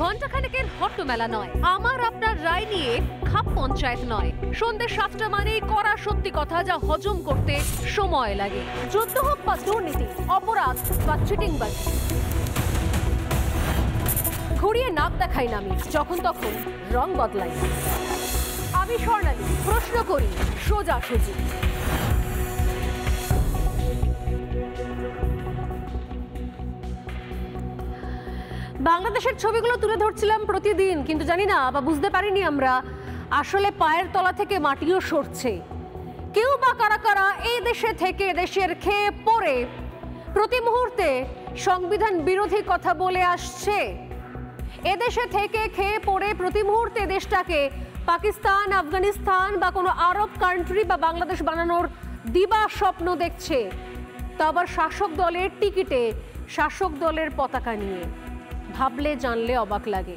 ঘণ্টাখানেকের হট্টমেলা নয়, আমার আপনার রায় নিয়ে খাপ পঞ্চায়েত নয়। সন্ধ্যে 7টা মানেই করা সত্যি কথা, যা হজম করতে সময় লাগে। যুদ্ধ হোক বা দুর্নীতি, অপরাধ বা চিটিংবাজি, ঘুরিয়ে নাক দেখাই না আমি, যখন তখন রং বদলাই। আমি স্বর্ণালী, প্রশ্ন করি সোজাসুজি। বাংলাদেশের ছবিগুলো তুলে ধরছিলাম প্রতিদিন, কিন্তু জানি না বা বুঝতে পারিনি আমরা আসলে পায়ের তলা থেকে মাটিও সরছে। কেউ বা কারা কারা এই দেশে থেকে দেশের খেয়ে পড়ে প্রতি মুহূর্তে সংবিধান বিরোধী কথা বলে আসছে। এদেশে থেকে খেয়ে পড়ে প্রতি মুহূর্তে দেশটাকে পাকিস্তান, আফগানিস্তান বা কোনো আরব কান্ট্রি বা বাংলাদেশ বানানোর দিবা স্বপ্ন দেখছে, তা আবার শাসক দলের টিকিটে, শাসক দলের পতাকা নিয়ে। ভাবলে জানলে অবাক লাগে।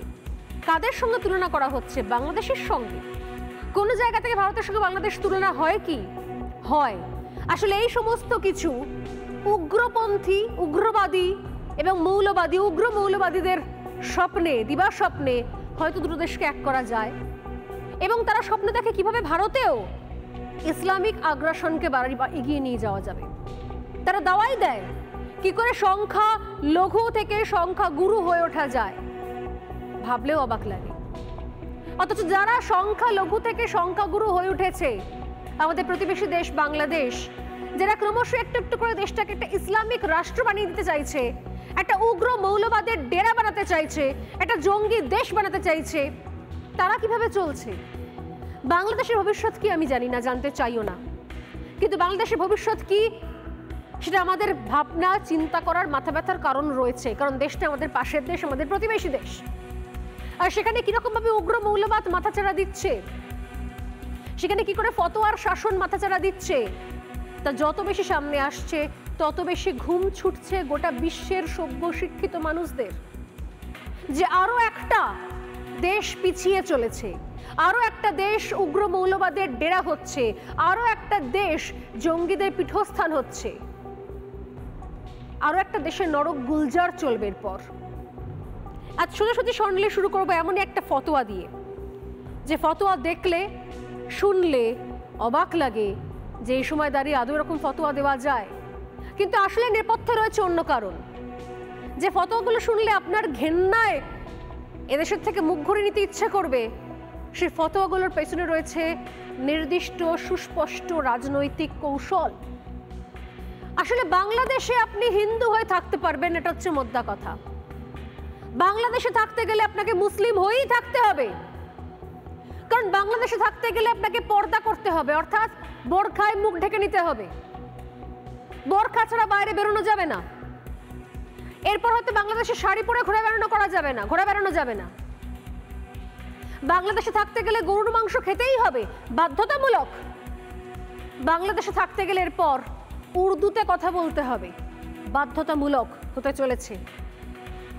কাদের সঙ্গে তুলনা করা হচ্ছে? বাংলাদেশের সঙ্গে। কোনো জায়গা থেকে ভারতের সঙ্গে বাংলাদেশ তুলনা হয় কি? হয়। আসলে এই সমস্ত কিছু উগ্রপন্থী, উগ্রবাদী এবং মৌলবাদী, উগ্র মৌলবাদীদের স্বপ্নে, দিবা স্বপ্নে হয়তো দুটো দেশকে এক করা যায়। এবং তারা স্বপ্ন দেখে কিভাবে ভারতেও ইসলামিক আগ্রাসনকে এগিয়ে নিয়ে যাওয়া যাবে। তারা দাওয়াই দেয় কি করে সংখ্যা লঘু থেকে সংখ্যা গুরু হয়ে ওঠা যায়। ভাবলেও অবাক লাগে। অথচ যারা সংখ্যা লঘু থেকে সংখ্যা গুরু হয়ে উঠেছে, আমাদের প্রতিবেশী দেশ বাংলাদেশ, যারা ক্রমশ একটু একটু করে দেশটাকে একটা ইসলামিক রাষ্ট্র বানিয়ে দিতে চাইছে, একটা উগ্র মৌলবাদের ডেরা বানাতে চাইছে, একটা জঙ্গি দেশ বানাতে চাইছে, তারা কিভাবে চলছে? বাংলাদেশের ভবিষ্যৎ কি আমি জানি না, জানতে চাইও না। কিন্তু বাংলাদেশের ভবিষ্যৎ কি সেটা আমাদের ভাবনা চিন্তা করার, মাথা ব্যথার কারণ রয়েছে। কারণ দেশটা আমাদের পাশের দেশ, আমাদের প্রতিবেশী দেশ। আর সেখানে কিরকম ভাবে উগ্র মৌলবাদ মাথাচাড়া দিচ্ছে, সেখানে কি করে ফতোয়ার শাসন মাথাচাড়া দিচ্ছে, তা যত বেশি সামনে আসছে তত বেশি ঘুম ছুটছে গোটা বিশ্বের সভ্য শিক্ষিত মানুষদের, যে আরো একটা দেশ পিছিয়ে চলেছে, আরো একটা দেশ উগ্র মৌলবাদের ডেরা হচ্ছে, আরো একটা দেশ জঙ্গিদের পীঠস্থান হচ্ছে, আরো একটা দেশের নরক গুলজার চলবে এরপর। আজ সোজাসুজি স্বর্ণালী শুরু করবো এমনই একটা ফতোয়া দিয়ে, যে ফতোয়া দেখলে শুনলে অবাক লাগে যে এই সময় দাঁড়িয়ে আদৌ এরকম ফতোয়া দেওয়া যায়। কিন্তু আসলে নেপথ্যে রয়েছে অন্য কারণ। যে ফতোয়াগুলো শুনলে আপনার ঘেন্নায় এদেশের থেকে মুখ ঘুরে নিতে ইচ্ছে করবে, সেই ফতোয়াগুলোর পেছনে রয়েছে নির্দিষ্ট সুস্পষ্ট রাজনৈতিক কৌশল। আসলে বাংলাদেশে আপনি হিন্দু হয়ে থাকতে পারবেন, এটা হচ্ছে মোদ্দা কথা। বাংলাদেশে থাকতে গেলে আপনাকে মুসলিম হয়েই থাকতে হবে, কারণ বাংলাদেশে থাকতে গেলে আপনাকে পর্দা করতে হবে, অর্থাৎ বোরখায় মুখ ঢেকে নিতে হবে। বোরখা ছাড়া বাইরে বেরোনো যাবে না। এরপর হয়তো বাংলাদেশে শাড়ি পরে ঘোরা বেড়ানো যাবে না। বাংলাদেশে থাকতে গেলে গরুর মাংস খেতেই হবে, বাধ্যতামূলক। বাংলাদেশে থাকতে গেলে এরপর উর্দুতে কথা বলতে হবে, বাধ্যতামূলক হতে চলেছে।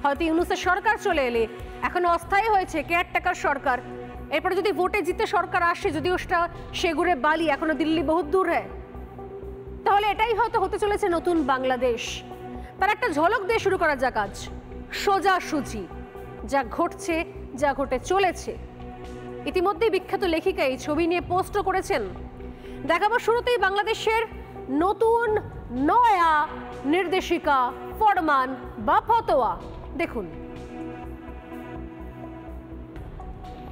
হয়তো ইউনূসের সরকার চলে এলে, এখন অস্থায়ী হয়েছে কেয়ারটেকার সরকার, এরপরে যদি ভোটে জিতে সরকার আসে, যদিও সেটা সেগুড়ে বালি, এখনো দিল্লি বহুত দূর হ্যাঁ, তাহলে এটাই হয়তো হতে চলেছে নতুন বাংলাদেশ। তার একটা ঝলক দিয়ে শুরু করা যাক আজ সোজাসুজি যা ঘটছে, যা ঘটে চলেছে। ইতিমধ্যেই বিখ্যাত লেখিকা এই ছবি নিয়ে পোস্টও করেছেন। দেখাবো শুরুতেই বাংলাদেশের নতুন নয়া নির্দেশিকা, ফরমান বা ফতোয়া। দেখুন।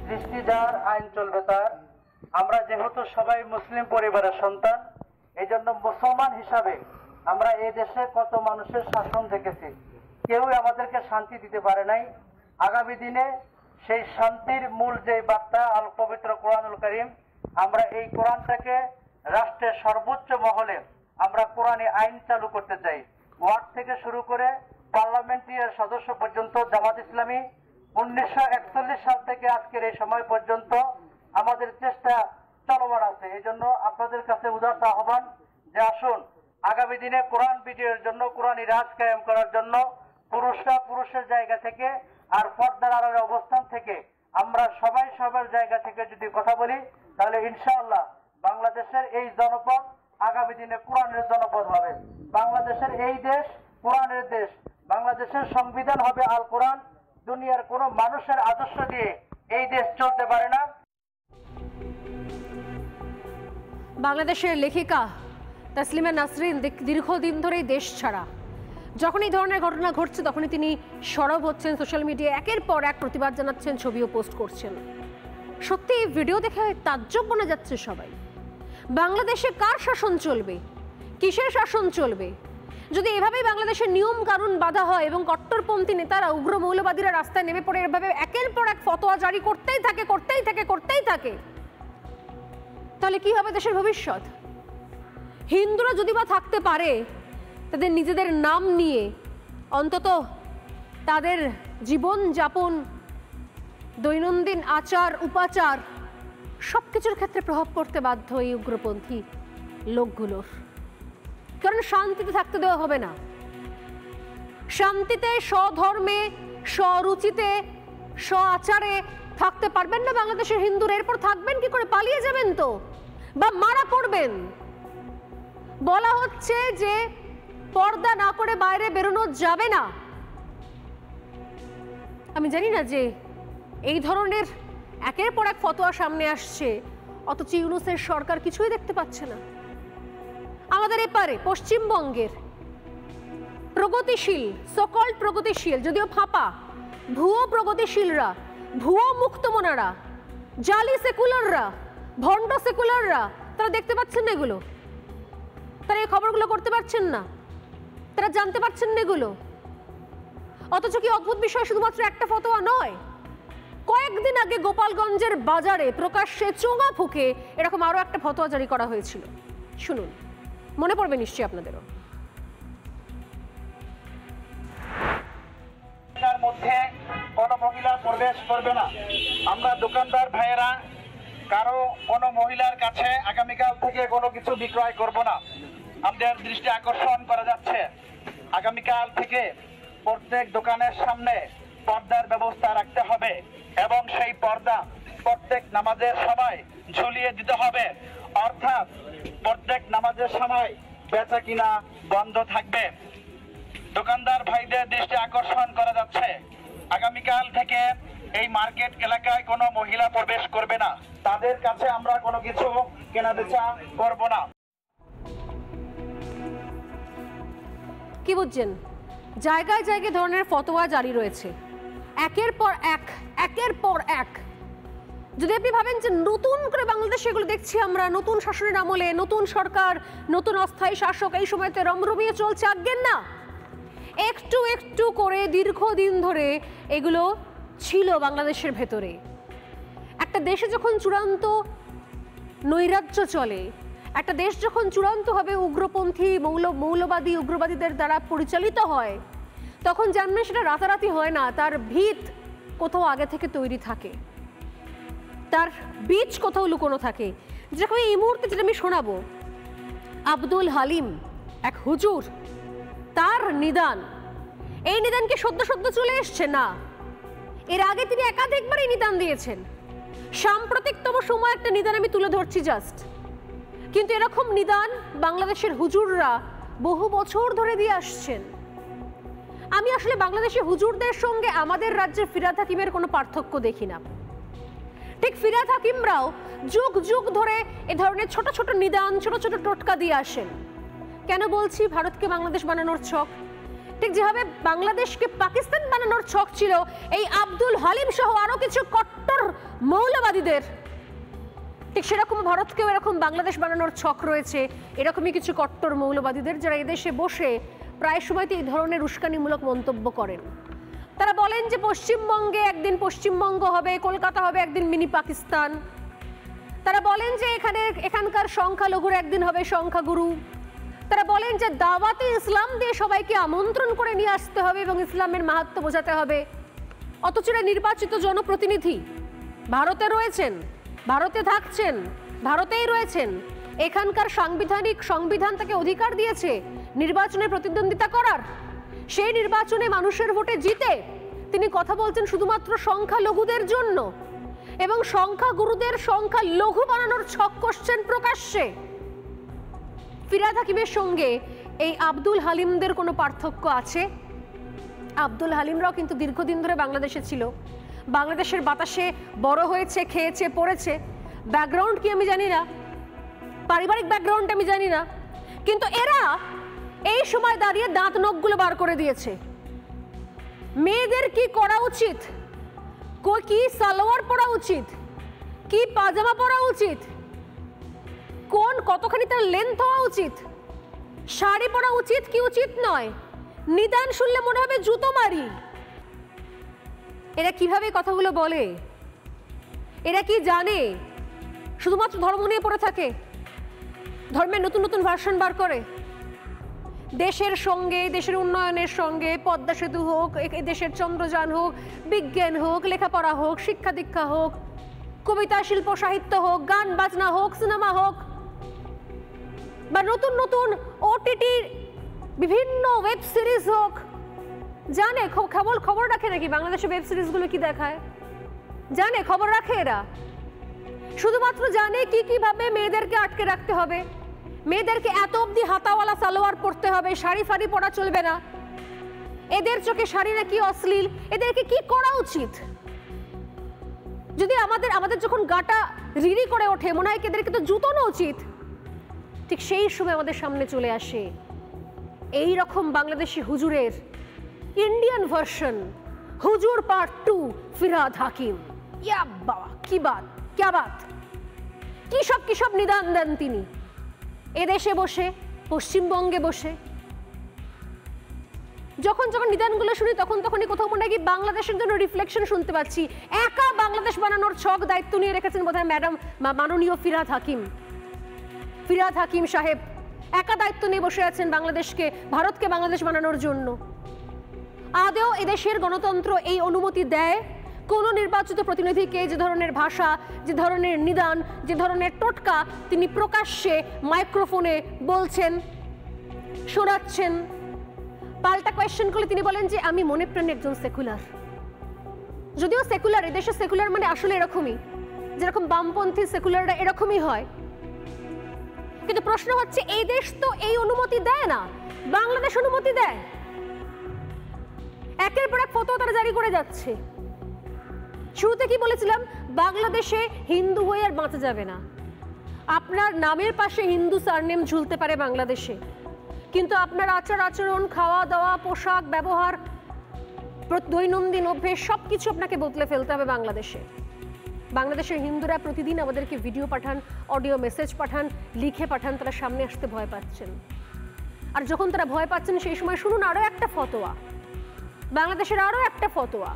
দৃষ্টি যার আইন চলবে তার। আমরা যেহেতু সবাই মুসলিম পরিবারের সন্তান, এই জন্য মুসলমান হিসাবে আমরা এই দেশে কত মানুষের শাসন দেখেছি, কেউই আমাদেরকে শান্তি দিতে পারে নাই। আগামী দিনে সেই শান্তির মূল যে বার্তা আল পবিত্র কোরআনুল কারীম, আমরা এই কোরআনটাকে রাষ্ট্রের সর্বোচ্চ মহলে আমরা কোরআনে আইন চালু করতে চাই। ওয়ার্ড থেকে শুরু করে পার্লামেন্টারি সদস্য পর্যন্ত জামাত ইসলামী 1941 সাল থেকে আজকের এই সময় পর্যন্ত আমাদের চেষ্টা চলমান আছে। এই জন্য আপনাদের কাছে উদাত্ত আহ্বান যে আসুন আগামী দিনে কোরআন বিজয়ের জন্য, কোরআনী রাজ কায়েম করার জন্য পুরুষরা পুরুষের জায়গা থেকে আর পর্দার আড়ালের অবস্থান থেকে আমরা সবাই সবার জায়গা থেকে যদি কথা বলি, তাহলে ইনশাআল্লাহ বাংলাদেশের এই জনপদ আগামী দিনে কোরআনের জনপদ হবে। বাংলাদেশের এই দেশ কোরআনের দেশ। বাংলাদেশের সংবিধান হবে আল কোরআন, দুনিয়ার কোনো মানুষের আদর্শ দিয়ে এই দেশ চলতে পারে না। বাংলাদেশের লেখিকা তাসলিমা নাসরিন দীর্ঘদিন ধরেই দেশ ছাড়া। যখন এই ধরনের ঘটনা ঘটছে তখনই তিনি সরব হচ্ছেন সোশ্যাল মিডিয়ায়, একের পর এক প্রতিবাদ জানাচ্ছেন, ছবিও পোস্ট করছেন। সত্যি এই ভিডিও দেখে তাজ্জব বনে যাচ্ছে সবাই। বাংলাদেশে কার শাসন চলবে, কিসের শাসন চলবে? যদি এভাবেই বাংলাদেশের নিয়ম কানুন বাধা হয় এবং কট্টরপন্থী নেতারা, উগ্র মৌলবাদীরা রাস্তায় নেমে পড়ে এভাবে একের পর এক ফতোয়া জারি করতেই থাকে, তাহলে কি হবে দেশের ভবিষ্যৎ? হিন্দুরা যদি বা থাকতে পারে তাদের নিজেদের নাম নিয়ে, অন্তত তাদের জীবন যাপন, দৈনন্দিন আচার উপাচার সবকিছুর ক্ষেত্রে প্রভাব পড়তে বাধ্য এই উগ্রপন্থী লোকগুলোর। কারণ শান্তিতে থাকতে দেওয়া হবে না। শান্তিতে, স্বধর্মে, স্বরুচিতে, স্ব আচারে থাকতে পারবেন না বাংলাদেশের হিন্দুরা। এরপর থাকবেন কি করে? পালিয়ে যাবেন তো, বা মারা পড়বেন। বলা হচ্ছে যে পর্দা না করে বাইরে বেরোনো যাবে না। আমি জানি না যে এই ধরনের একের পর এক ফতোয়া সামনে আসছে, অথচ ইউনূসের সরকার কিছুই দেখতে পাচ্ছে না। আমাদের এপারে পশ্চিমবঙ্গের প্রগতিশীল, সকল প্রগতিশীল, যদিও ফাঁপা, ভুয়ো প্রগতিশীলরা, ভুয়ো মুক্তমনারা, জালি সেকুলাররা, ভণ্ড সেকুলাররা, তারা দেখতে পাচ্ছেন না এগুলো? তারা এই খবরগুলো করতে পারছেন না? তারা জানতে পারছেন না এগুলো? অথচ কি অদ্ভুত বিষয়, শুধুমাত্র একটা ফতোয়া নয়, কয়েকদিন আগে গোপালগঞ্জের বাজারে প্রকাশ্যে চোঙা ফুঁকে এরকম আরো একটা ফতোয়া জারি করা হয়েছিল। শুনুন, মনে পড়বে নিশ্চয়ই আপনাদেরও। মধ্যে কোনো মহিলা প্রবেশ করবে না। আমরা দোকানদার ভাইয়েরা কারো কোনো মহিলার কাছে আগামীকাল থেকে কোনো কিছু বিক্রয় করব না। আমাদের দৃষ্টি আকর্ষণ করা যাচ্ছে, আগামীকাল থেকে প্রত্যেক দোকানের সামনে পর্দার ব্যবস্থা রাখতে হবে এবং সেই পর্দা প্রত্যেক নামাজের সময় ঝুলিয়ে দিতে হবে। অর্থাৎ প্রত্যেক নামাজের সময় বেচা কিনা বন্ধ থাকবে। দোকানদার ভাইদের দৃষ্টি আকর্ষণ করা যাচ্ছে, আগামীকাল থেকে এই মার্কেট এলাকায় কোনো মহিলা প্রবেশ করবে না। তাদের কাছে আমরা কোনো কিছু কেনা বেচা করব না। কি বুঝছেন? জায়গায় জায়গায় ধরনের ফতোয়া জারি রয়েছে, একের পর এক। যদি আপনি ভাবেন যে নতুন করে বাংলাদেশে এগুলো দেখছি আমরা, নতুন শাসনের আমলে, নতুন সরকার, নতুন অস্থায়ী শাসক, এই সময়তে রমরমিয়ে চলছে, আজ্ঞেন না। একটু একটু করে দীর্ঘদিন ধরে এগুলো ছিল বাংলাদেশের ভেতরে। একটা দেশে যখন চূড়ান্ত নৈরাজ্য চলে, একটা দেশ যখন চূড়ান্তভাবে উগ্রপন্থী মৌলবাদী উগ্রবাদীদের দ্বারা পরিচালিত হয়, তখন জানবেন সেটা রাতারাতি হয় না। তার ভিত কোথাও আগে থেকে তৈরি থাকে, তার বীজ কোথাও লুকোনো থাকে। যেরকম এই মুহূর্তে যেটা আমি শোনাবো, আব্দুল হালিম, এক হুজুর, তার নিদান। এই নিদান কি সদ্য চলে এসছে? না, এর আগে তিনি একাধিকবার এই নিদান দিয়েছেন। সাম্প্রতিকতম সময় একটা নিদান আমি তুলে ধরছি জাস্ট, কিন্তু এরকম নিদান বাংলাদেশের হুজুররা বহু বছর ধরে দিয়ে আসছেন। আমি আসলে বাংলাদেশের হুজুরদের সঙ্গে আমাদের রাজ্যের ফিরহাদ হাকিমের কোনো পার্থক্য দেখি না। ঠিক ফিরহাদ হাকিমরাও যুগ যুগ ধরে এ ধরনের ছোট ছোট নিদান, ছোট ছোট টোটকা দিয়ে আসেন। কেন বলছি ভারতকে বাংলাদেশ বানানোর ছক? ঠিক যেভাবে বাংলাদেশকে পাকিস্তান বানানোর ছক ছিল এই আব্দুল হালিম সহ আরো কিছু কট্টর মৌলবাদীদের, ঠিক সেরকম ভারতকেও এরকম বাংলাদেশ বানানোর ছক রয়েছে এরকমই কিছু কট্টর মৌলবাদীদের, যারা এদেশে বসে প্রায় সময়তে এই ধরনের উস্কানিমূলক মন্তব্য করেন। তারা বলেন যে পশ্চিমবঙ্গে একদিন পশ্চিমবঙ্গ হবে, কলকাতা হবে একদিন মিনি পাকিস্তান। তারা বলেন যে এখানকার সংখ্যালঘুর একদিন হবে সংখ্যাগুরু। তারা বলেন যে দাওয়াতে ইসলাম দিয়ে সবাইকে আমন্ত্রণ করে নিয়ে আসতে হবে এবং ইসলামের মাহাত্ম্য বোঝাতে হবে। অথচ নির্বাচিত জনপ্রতিনিধি ভারতে রয়েছেন, ভারতে থাকছেন, ভারতেই রয়েছেন। এখানকার সংবিধান তাকে অধিকার দিয়েছে নির্বাচনে প্রতিদ্বন্দ্বিতা করার। সেই নির্বাচনে মানুষের ভোটে জিতে তিনি কথা বলছেন শুধুমাত্র সংখ্যালঘুদের জন্য এবং সংখ্যাগুরুদের সংখ্যালঘু বানানোর ছক কষছেন প্রকাশ্যে। ফিরহাদ হাকিমের সঙ্গে এই আব্দুল হালিমদের কোনো পার্থক্য আছে? আব্দুল হালিমরাও কিন্তু দীর্ঘদিন ধরে বাংলাদেশে ছিল, বাংলাদেশের বাতাসে বড় হয়েছে, খেয়েছে, পড়েছে। ব্যাকগ্রাউন্ড কি আমি জানি না, পারিবারিক ব্যাকগ্রাউন্ড আমি জানি না, কিন্তু এরা এই সময় দাঁড়িয়ে দাঁত নখগুলো বার করে দিয়েছে। মেয়েদের কি করা উচিত, কি সালোয়ার পরা উচিত, কি পাজামা পরা উচিত, কোন কতখানি তার লেন্থ হওয়া উচিত, শাড়ি পরা উচিত কি উচিত নয়, নিদান শুনলে মনে হবে জুতো মারি। এরা কিভাবে কথাগুলো বলে? এরা কি জানে শুধুমাত্র ধর্ম নিয়ে পড়ে থাকে, ধর্মের নতুন নতুন ভার্সন বার করে? দেশের সঙ্গে, দেশের উন্নয়নের সঙ্গে পদ্মা সেতু হোক, দেশের চন্দ্রযান হোক, বিজ্ঞান হোক, লেখাপড়া হোক, শিক্ষা দীক্ষা হোক, কবিতা শিল্প সাহিত্য হোক, গান বাজনা হোক, সিনেমা হোক, বা নতুন নতুন ওটিটির বিভিন্ন ওয়েব সিরিজ হোক, জানে খবর রাখে নাকি বাংলাদেশের ওয়েব সিরিজগুলো কি দেখায়? জানে, খবর রাখে এরা? শুধুমাত্র জানে কি কিভাবে মেয়েদেরকে আটকে রাখতে হবে, মেয়েদেরকে এত অবধি হাতাওয়ালা সালোয়ার পরতে হবে, শাড়ি ফাড়ি পরা চলবে না, এদের চোখে শাড়ি নাকি অশ্লীল। এদেরকে কি করা উচিত? যদি আমাদের যখন গাটা রিরি করে ওঠে, মনে হয় এদেরকে তো জুতোনো উচিত। ঠিক সেই সময় আমাদের সামনে চলে আসে এই রকম বাংলাদেশি হুজুরের ইন্ডিয়ান ভার্সন, হুজুর পার্ট 2, ফিরহাদ হাকিম। ইয়া বাবা, কি বাত, ক্যা বাত! কি সব নিদান দেন তিনি এদেশে বসে, পশ্চিমবঙ্গে বসে। যখন নিদানগুলো শুনি তখনই কোথাও মনে হয় কি বাংলাদেশের জন্য রিফ্লেকশন শুনতে পাচ্ছি। একা বাংলাদেশ বানানোর ছক দায়িত্ব নিয়ে রেখেছেন বোধহয় ম্যাডাম মাননীয় ফিরহাদ হাকিম সাহেব একা দায়িত্ব নিয়ে বসে আছেন বাংলাদেশকে, ভারতকে বাংলাদেশ বানানোর জন্য। আদেও এদেশের গণতন্ত্র এই অনুমতি দেয় কোন নির্বাচিত প্রতিনিধিকে যে ধরনের ভাষা, যে ধরনের নিদান, যে ধরনের টোটকা তিনি প্রকাশ্যে মাইক্রোফোনে বলছেন, শোনাচ্ছেন? পাল্টা কোয়েশ্চেন করলে তিনি বলেন যে আমি মনে প্রাণে একজন সেকুলার। যদিও সেকুলার, এদেশে সেকুলার মানে আসলে এরকমই, যেরকম বামপন্থী সেকুলাররা এরকমই হয়। কিন্তু প্রশ্ন হচ্ছে এই দেশ তো এই অনুমতি দেয় না, বাংলাদেশ অনুমতি দেয়। একের পর এক ফতোয়া তারা জারি করে যাচ্ছে। শুরুতে কি বলেছিলাম, বাংলাদেশে হিন্দু হয়ে আর বাঁচা যাবে না। আপনার নামের পাশে হিন্দু সারনেম ঝুলতে পারে বাংলাদেশে, কিন্তু আপনার আচার আচরণ, খাওয়া দাওয়া, পোশাক, ব্যবহার, দৈনন্দিন অভ্যেস সবকিছু আপনাকে বদলে ফেলতে হবে বাংলাদেশে। বাংলাদেশের হিন্দুরা প্রতিদিন আমাদেরকে ভিডিও পাঠান, অডিও মেসেজ পাঠান, লিখে পাঠান, তারা সামনে আসতে ভয় পাচ্ছেন। আর যখন তারা ভয় পাচ্ছেন সেই সময় শুনুন আরও একটা ফতোয়া, বাংলাদেশের আরও একটা ফতোয়া।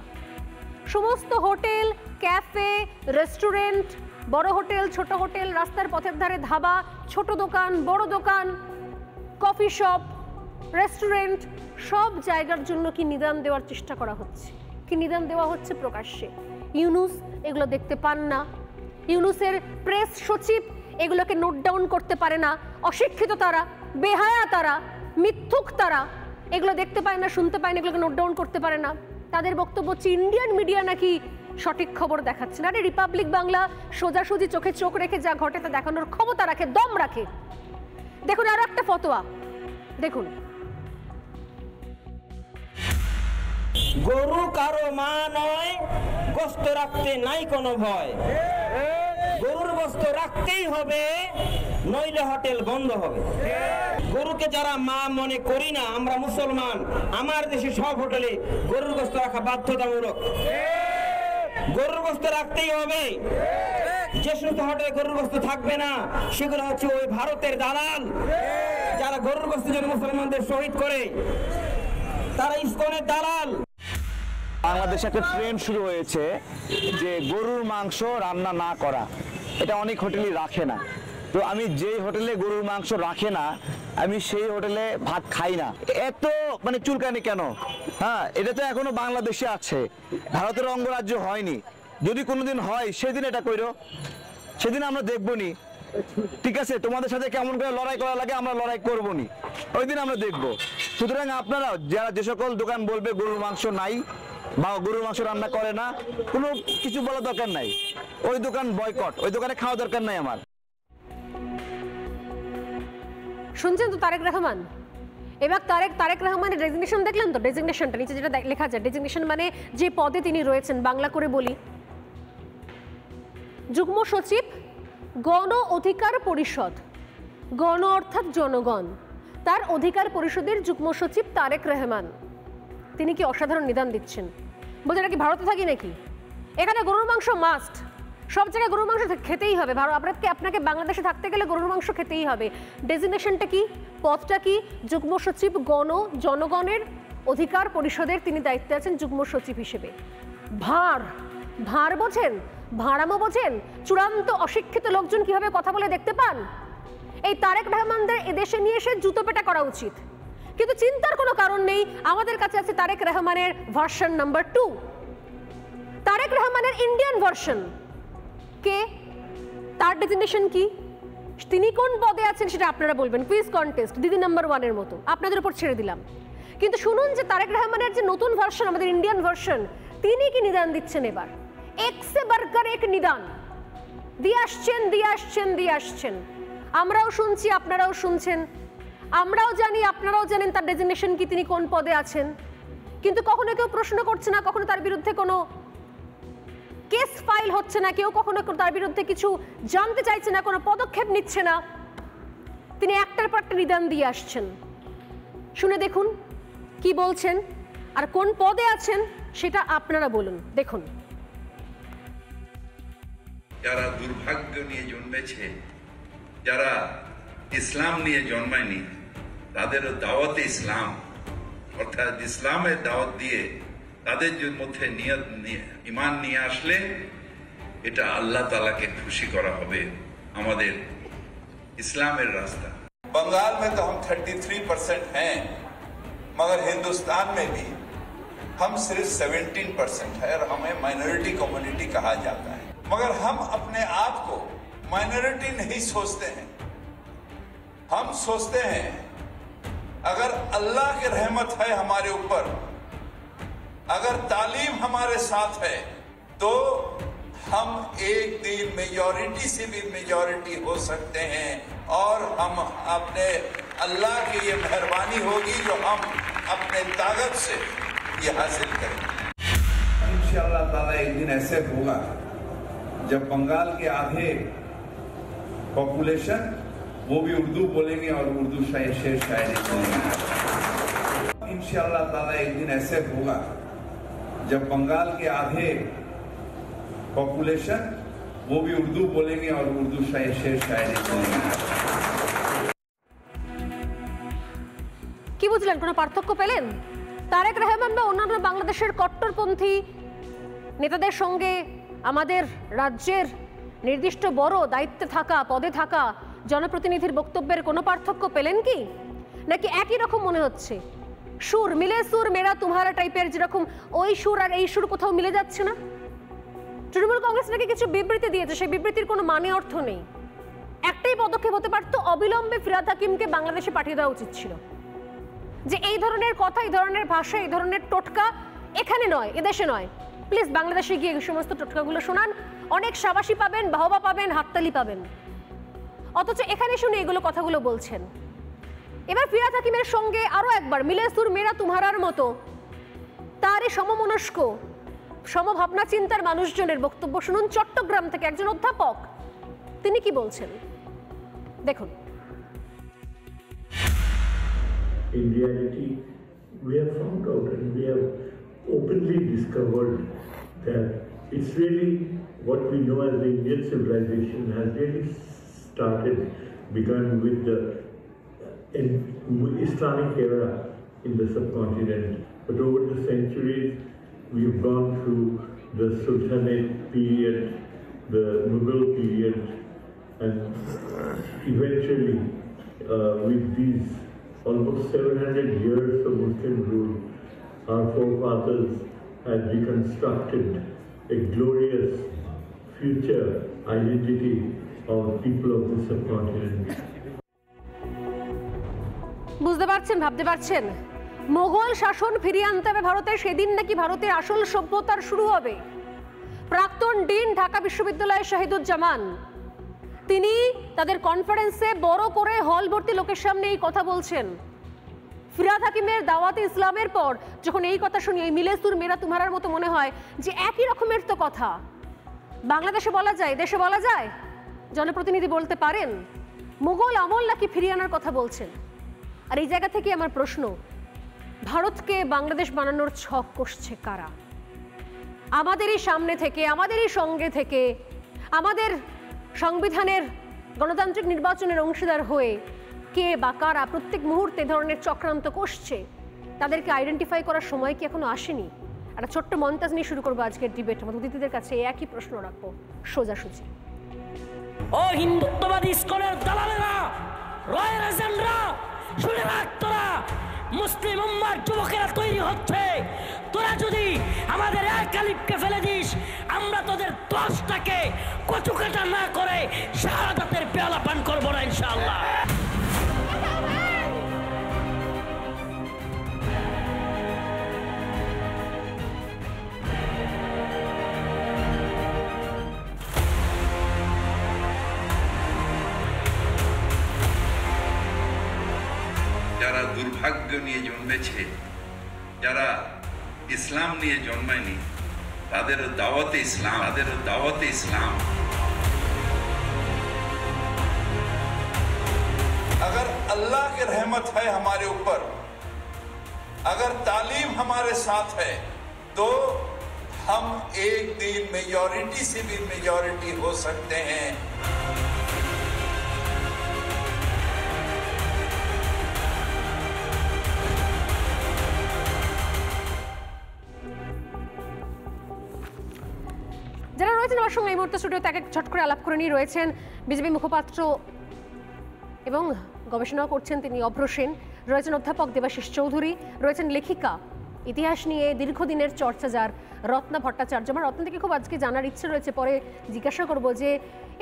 সমস্ত হোটেল, ক্যাফে, রেস্টুরেন্ট, বড় হোটেল, ছোট হোটেল, রাস্তার পথের ধারে ধাবা, ছোট দোকান, বড় দোকান, কফি শপ, রেস্টুরেন্ট, সব জায়গার জন্য কি নিদান দেওয়ার চেষ্টা করা হচ্ছে, কি নিদান দেওয়া হচ্ছে প্রকাশ্যে। ইউনূস এগুলো দেখতে পান না, ইউনূসের প্রেস সচিব এগুলোকে নোট ডাউন করতে পারে না। অশিক্ষিত তারা, বেহায়া তারা, মিথ্যুক তারা, এগুলো দেখতে পায় না, শুনতে পায় না, এগুলোকে নোট ডাউন করতে পারে না। তাদের বক্তব্য হচ্ছে ইন্ডিয়ান মিডিয়া নাকি সঠিক খবর দেখাচ্ছে না। আরে রিপাবলিক বাংলা সোজাসুজি চোখে চোখ রেখে যা ঘটে তা দেখানোর ক্ষমতা রাখে, দম রাখে। দেখুন আরো একটা ফতোয়া, দেখুন। গরু কারো মা নয়, গোস্ত রাখতে নাই কোনো ভয়। গরুর গোস্ত রাখতেই হবে, নইলে হোটেল বন্ধ হবে। গরুকে যারা মা মনে করি না আমরা মুসলমান, আমার দেশে সব হোটেলে গরুর গোস্ত রাখা বাধ্যতামূলক। গরুর গোস্ত রাখতেই হবে। যে সমস্ত হোটেলে গরুর গোস্ত থাকবে না সেগুলো হচ্ছে ওই ভারতের দালাল, যারা গরুর গোস্তের জন্য মুসলমানদের শহীদ করে, তারা ইসকনের দালাল। বাংলাদেশে একটা ট্রেন্ড শুরু হয়েছে যে গরুর মাংস রান্না না করা, এটা অনেক হোটেলই রাখে না। তো আমি যেই হোটেলে গরুর মাংস রাখে না আমি সেই হোটেলে ভাত খাই না। এত মানে চুলকানি কেন? হ্যাঁ, এটা তো এখনো বাংলাদেশে আছে, ভারতের অঙ্গরাজ্য হয়নি। যদি কোনোদিন হয় সেদিন এটা কইরো, সেদিন আমরা দেখবো নি। ঠিক আছে, তোমাদের সাথে কেমন করে লড়াই করা লাগে আমরা লড়াই করবো নি, ওই দিন আমরা দেখবো। সুতরাং আপনারা যারা যে সকল দোকান বলবে গরুর মাংস নাই বা গরুর মাংস রান্না করে না, কোনো কিছু বলার দরকার নাই, ওই দোকান বয়কট, ওই দোকানে খাওয়া দরকার নাই আমার। শুনছেন তো তারেক রহমান, এবার তারেক রহমানের ডেজিগনেশন দেখলেন তো, ডেজিগনেশনটা নিচে যেটা লেখা যায়, ডেজিগনেশন মানে যে পদে তিনি রয়েছেন, বাংলা করে বলি, যুগ্ম সচিব গণ অধিকার পরিষদ। গণ অর্থাৎ জনগণ, তার অধিকার পরিষদের যুগ্ম সচিব তারেক রহমান। তিনি কি অসাধারণ নিদান দিচ্ছেন। বলছেন এটা কি ভারতে থাকি নাকি, এখানে গরুর মাংস মাস্ট, সব জায়গায় গরুর মাংস খেতেই হবে, আপনাকে বাংলাদেশে থাকতে গেলে গরুর মাংস খেতেই হবে। ডেজিগনেশনটা কি, পদটা কি, যুগ্ম সচিব জনগণের অধিকার পরিষদের তিনি দায়িত্বে আছেন যুগ্ম সচিব হিসেবে। ভার বোঝেন, ভাড়ামো বোঝেন, চূড়ান্ত অশিক্ষিত লোকজন কিভাবে কথা বলে দেখতে পান। এই তারেক রহমানদের এদেশে নিয়ে এসে জুতো পেটা করা উচিত, কিন্তু চিন্তার কোনো কারণ নেই। আমাদের কাছে আছে তারেক রহমানের ভার্সন নাম্বার 2, তারেক রহমানের ইন্ডিয়ান ভার্সন। কে, তার ডেজিগনেশন কি, তিনি কোন পদে আছেন সেটা আপনারা বলবেন। কুইজ কন্টেস্ট দিদি নাম্বার 1 এর মতো আপনাদের উপর ছেড়ে দিলাম। কিন্তু শুনুন যে তারেক রহমানের যে নতুন ভার্সন, আমাদের ইন্ডিয়ান ভার্সন, তিনি কি নিদান দিচ্ছেন। এবার এক সে বারকার এক নিদান দিয়ে আসছেন। আমরাও শুনছি, আপনারাও শুনছেন, আমরাও জানি, আপনারাও জানেন তার ডেজিগনেশন কি, তিনি কোন পদে আছেন। কিন্তু কখনো কেউ প্রশ্ন করছে না, কখনো তার বিরুদ্ধে কোনো কেস ফাইল হচ্ছে না, কেউ কখনো তার বিরুদ্ধে কিছু জানতে চাইছে না, কোনো পদক্ষেপ নিচ্ছে না। তিনি একটার পর একটা নিদান দিয়ে আসছেন। শুনে দেখুন কি বলছেন, আর কোন পদে আছেন সেটা আপনারা বলুন। দেখুন, যারা দুর্ভাগ্য নিয়ে জন্মেছে, যারা ইসলাম নিয়ে জন্মায়নি, তাদেরও দাওয়াতে ইসলাম অর্থাৎ ইসলামের দাওয়াত দিয়ে তাদের মধ্যে ঈমান নিয়ে আসলে এটা আল্লাহ তাআলাকে খুশি করা হবে। আমাদের इस्लामेर रास्ता। बंगाल में तो हम 33% हैं, मगर हिंदुस्तान में भी हम सिर्फ 17% है और हमें माइनॉरिटी कम्युनिटी कहा जाता है। मगर हम अपने आप को माइनॉरिटी नहीं सोचते हैं, हम सोचते हैं अगर अल्लाह की रहमत है हमारे ऊपर, अगर तालीम हमारे साथ है, तो हम एक दिन मेजॉरिटी से भी मेजॉरिटी हो सकते हैं और हम अपने अल्लाह की ये मेहरबानी होगी जो हम अपने ताकत से ये हासिल करेंगे। इंशाअल्लाह ताला एक दिन ऐसे होगा जब बंगाल के आधे पॉपुलेशन वो भी उर्दू बोलेंगे और उर्दू शेर शायरी बोलेंगे। इंशाअल्लाह ताला एक दिन ऐसे होगा जब बंगाल के आधे पॉपुलेशन वो भी उर्दू बोलेंगे और उर्दू शेर शायरी बोलेंगे। কি বুঝলেন, কোনো পার্থক্য পেলেন? তারেক রহমান বা অন্যান্য বাংলাদেশের কট্টরপন্থী নেতাদের সঙ্গে আমাদের রাজ্যের নির্দিষ্ট বড় দায়িত্বে থাকা, পদে থাকা জনপ্রতিনিধির বক্তব্যের কোনো পার্থক্য পেলেন কি, নাকি একই রকম মনে হচ্ছে? সুর মিলে সুর মেরা তুমহারা টাইপের যেরকম ওই সুর আর এই সুর কোথাও মিলে যাচ্ছে না। তৃণমূল কংগ্রেস নাকি কিছু বিবৃতি দিয়েছে, সেই বিবৃতির কোনো মানে অর্থ নেই। একটাই পদক্ষেপ হতে পারতো, অবিলম্বে ফিরহাদ হাকিমকে বাংলাদেশে পাঠিয়ে দেওয়া উচিত ছিল। যে এই ধরনের কথা, এই ধরনের ভাষা, এই ধরনের টোটকা এখানে নয়, এদেশে নয়, প্লিজ বাংলাদেশে গিয়ে এই সমস্ত টোটকাগুলো শোনান, অনেক শাবাশি পাবেন, বাহবা পাবেন, হাততালি পাবেন। অথচ এখানে শুনে এগুলো কথাগুলো বলছেন। এবার ফিরহাদ হাকিমের সঙ্গে আরো একবার মিলে সুর মেরা তুমহারার মতো তারই সমমনস্ক, সমভাবনা চিন্তার মানুষজনের বক্তব্য শুনুন। চট্টগ্রাম থেকে একজন অধ্যাপক, তিনি কি বলছেন দেখুন। In reality, we have found out and we have openly discovered that it's really what we know as the Indian civilization has really begun with the Islamic era in the subcontinent. But over the centuries, we've gone through the Sultanate period, the Mughal period, and eventually with these almost 700 years of Muslim rule, our forefathers had reconstructed a glorious future identity of people of the subcontinent. বুঝতে পারছেন, ভাবতে পারছেন, মোগল শাসন ফিরিয়ে আনতে হবে ভারতে, সেদিন নাকি ভারতের আসল সভ্যতার শুরু হবে। প্রাক্তন ডিন ঢাকা বিশ্ববিদ্যালয়ের শাহিদুজ্জামান, তিনি তাদের কনফারেন্সে বড় করে হল ভর্তি লোকের সামনে এই কথা বলছেন। ফিরহাদ হাকিমের দাওয়াতে ইসলামের পর যখন এই কথা শুনি, এই মিলে সুর মেরা তুমহারার মতো মনে হয় যে একই রকমের তো কথা বাংলাদেশে বলা যায়, দেশে বলা যায়। জনপ্রতিনিধি বলতে পারেন মুঘল আমল নাকি ফিরিয়ে আনার কথা বলছেন? আর এই জায়গা থেকে আমার প্রশ্ন, ভারতকে বাংলাদেশ বানানোর ছক কষছে কারা? আমাদেরই সামনে থেকে, আমাদেরই সঙ্গে থেকে, আমাদের সংবিধানের গণতান্ত্রিক নির্বাচনের অংশীদার হয়ে কে বা কারা প্রত্যেক মুহূর্তে ধরনের চক্রান্ত কষছে, তাদেরকে আইডেন্টিফাই করার সময় কি এখনো আসেনি? একটা ছোট্ট মন্তাজ নিয়ে শুরু করবো আজকের ডিবেট। আমাদের অতিথিদের কাছে একই প্রশ্ন রাখবো সোজাসুজি। ও হিন্দুত্ববাদী ইসকনের দালালেরা, রয়্যাল এজেন্টরা, শুনে রাখ, তোরা মুসলিম উম্মার যুবকেরা তৈরি হচ্ছে। তোরা যদি আমাদের এক আলিফকে ফেলে দিস, আমরা তোদের 10টাকে কচুকাটা না করে শাহাদাতের পেয়ালা পান করবো না ইনশাআল্লাহ। যারা দুর্ভাগ্য নিয়ে জন্মেছে, যারা ইসলাম নিয়ে জন্মায়নি, তাদেরও দাওয়াতে ইসলাম, তাদেরও দাওয়াতে ইসলাম। अगर अल्लाह की रहमत है हमारे ऊपर, अगर तालीम हमारे साथ है, तो हम एक दिन मेजॉरिटी से भी मेजॉरिटी हो सकते हैं। যারা রয়েছেন আমার সঙ্গে এই মুহূর্তে স্টুডিওতে এক এক ঝট করে আলাপ করে নিয়ে রয়েছেন বিজেপি মুখপাত্র এবং গবেষণা করছেন তিনি অভ্র সেন, রয়েছেন অধ্যাপক দেবাশিস চৌধুরী, রয়েছেন লেখিকা, ইতিহাস নিয়ে দীর্ঘদিনের চর্চা যার রত্না ভট্টাচার্য। আমার রত্না থেকে খুব আজকে জানার ইচ্ছে রয়েছে, পরে জিজ্ঞাসা করব যে